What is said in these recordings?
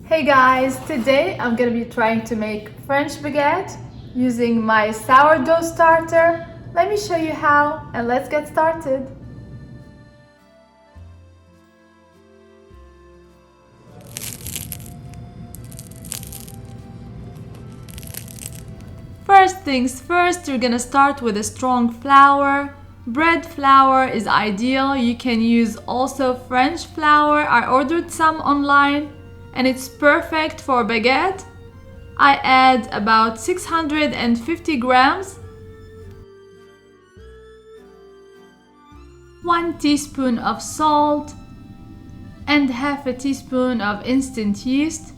Hey guys, today I'm gonna be trying to make French baguette using my sourdough starter. Let me show you how and let's get started. First things first, you're gonna start with a strong flour. Bread flour is ideal. You can use also French flour. I ordered some online and it's perfect for baguette. I add about 650 grams, 1 teaspoon of salt, and half a teaspoon of instant yeast.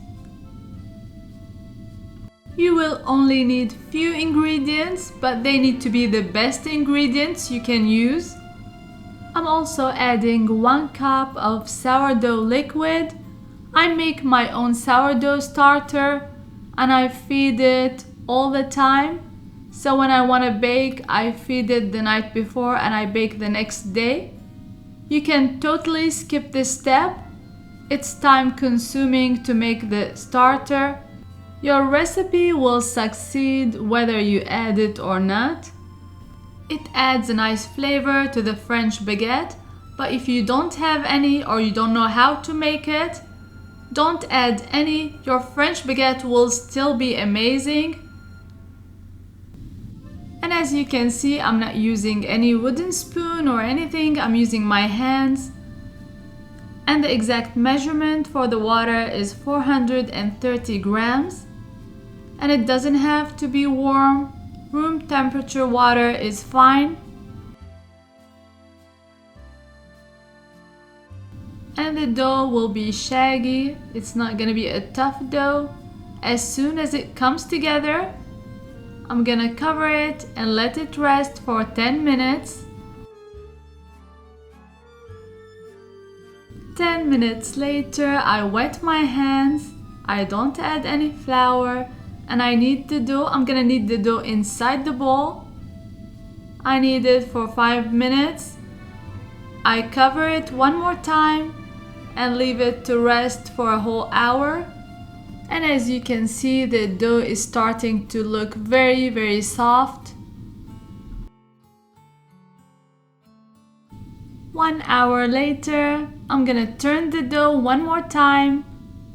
You will only need few ingredients, but they need to be the best ingredients you can use. I'm also adding 1 cup of sourdough liquid. I make my own sourdough starter and I feed it all the time. So when I want to bake, I feed it the night before and I bake the next day. You can totally skip this step. It's time consuming to make the starter. Your recipe will succeed whether you add it or not. It adds a nice flavor to the French baguette, but if you don't have any or you don't know how to make it, don't add any. Your French baguette will still be amazing. And as you can see, I'm not using any wooden spoon or anything. I'm using my hands. And the exact measurement for the water is 430 grams. And it doesn't have to be warm. Room temperature water is fine. And the dough will be shaggy. It's not gonna be a tough dough. As soon as it comes together, I'm gonna cover it and let it rest for 10 minutes. 10 minutes later, I wet my hands. I don't add any flour. And I knead the dough. I'm gonna knead the dough inside the bowl. I knead it for 5 minutes. I cover it one more time and leave it to rest for a whole hour. And as you can see, the dough is starting to look very soft. 1 hour later, I'm gonna turn the dough one more time,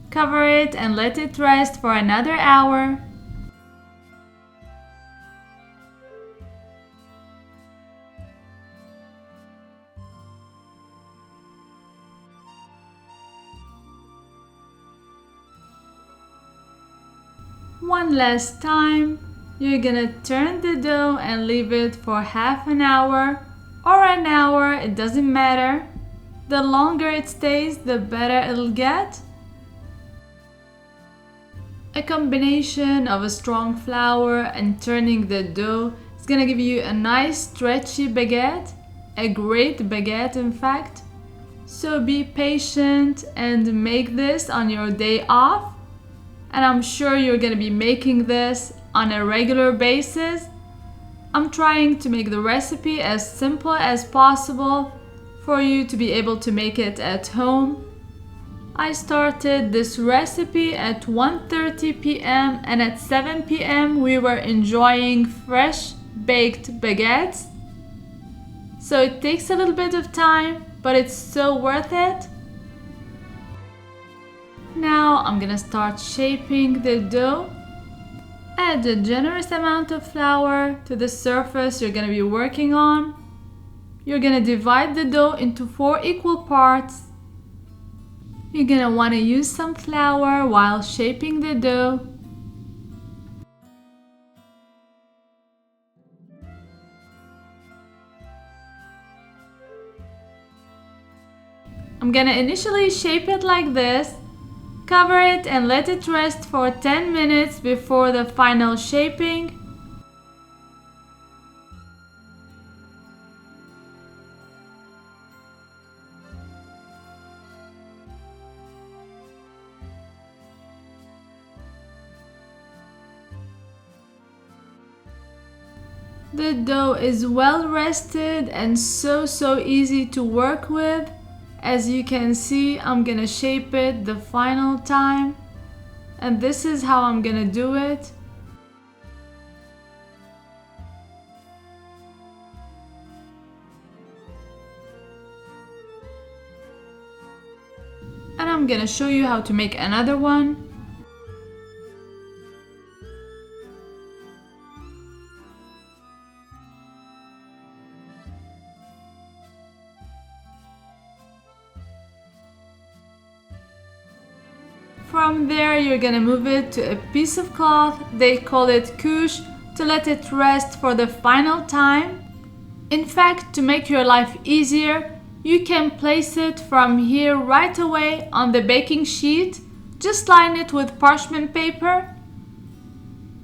cover it and let it rest for another hour. One last time, you're gonna turn the dough and leave it for half an hour or an hour, it doesn't matter. The longer it stays, the better it'll get. A combination of a strong flour and turning the dough is gonna give you a nice stretchy baguette, a great baguette in fact. So be patient and make this on your day off. And I'm sure you're gonna be making this on a regular basis. I'm trying to make the recipe as simple as possible for you to be able to make it at home. I started this recipe at 1:30 p.m. and at 7 p.m. we were enjoying fresh baked baguettes. So it takes a little bit of time, but it's so worth it. Now I'm gonna start shaping the dough. Add a generous amount of flour to the surface you're gonna be working on. You're gonna divide the dough into 4 equal parts. You're gonna want to use some flour while shaping the dough. I'm gonna initially shape it like this. Cover it and let it rest for 10 minutes before the final shaping. The dough is well rested and so easy to work with. As you can see, I'm gonna shape it the final time. and this is how I'm gonna do it. And I'm gonna show you how to make another one. From there, you're gonna move it to a piece of cloth, they call it couche, to let it rest for the final time. In fact, to make your life easier, you can place it from here right away on the baking sheet. Just line it with parchment paper.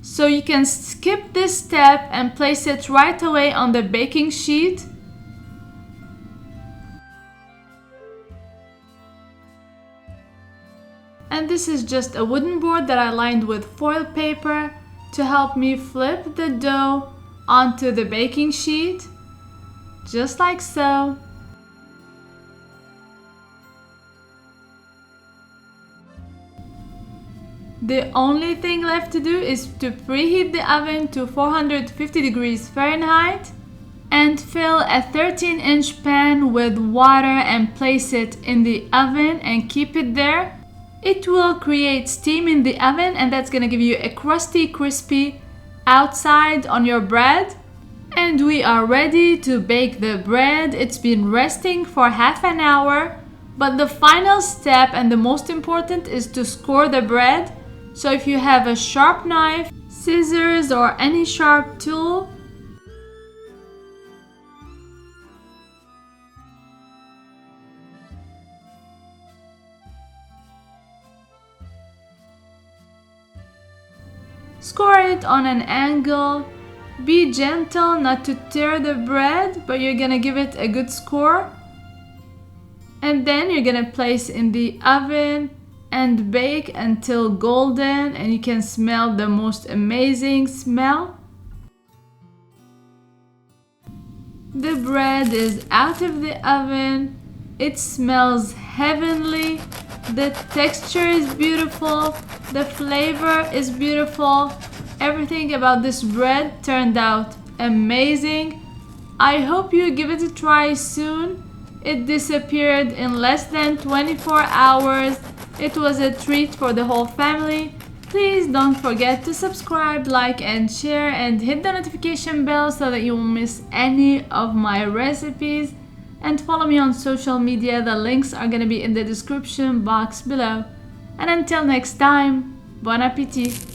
So you can skip this step and place it right away on the baking sheet. And this is just a wooden board that I lined with foil paper to help me flip the dough onto the baking sheet, just like so. The only thing left to do is to preheat the oven to 450 degrees Fahrenheit and fill a 13-inch pan with water and place it in the oven and keep it there. It will create steam in the oven, and that's gonna give you a crusty, crispy outside on your bread. And we are ready to bake the bread. It's been resting for half an hour, but the final step and the most important is to score the bread. So if you have a sharp knife, scissors, or any sharp tool, score it on an angle. Be gentle not to tear the bread, but you're gonna give it a good score. And then you're gonna place in the oven and bake until golden, and you can smell the most amazing smell. The bread is out of the oven. It smells heavenly. The texture is beautiful. The flavor is beautiful. Everything about this bread turned out amazing. I hope you give it a try soon. It disappeared in less than 24 hours. It was a treat for the whole family. Please don't forget to subscribe, like, and share, and hit the notification bell so that you won't miss any of my recipes. And follow me on social media. The links are gonna be in the description box below. And until next time, bon appétit!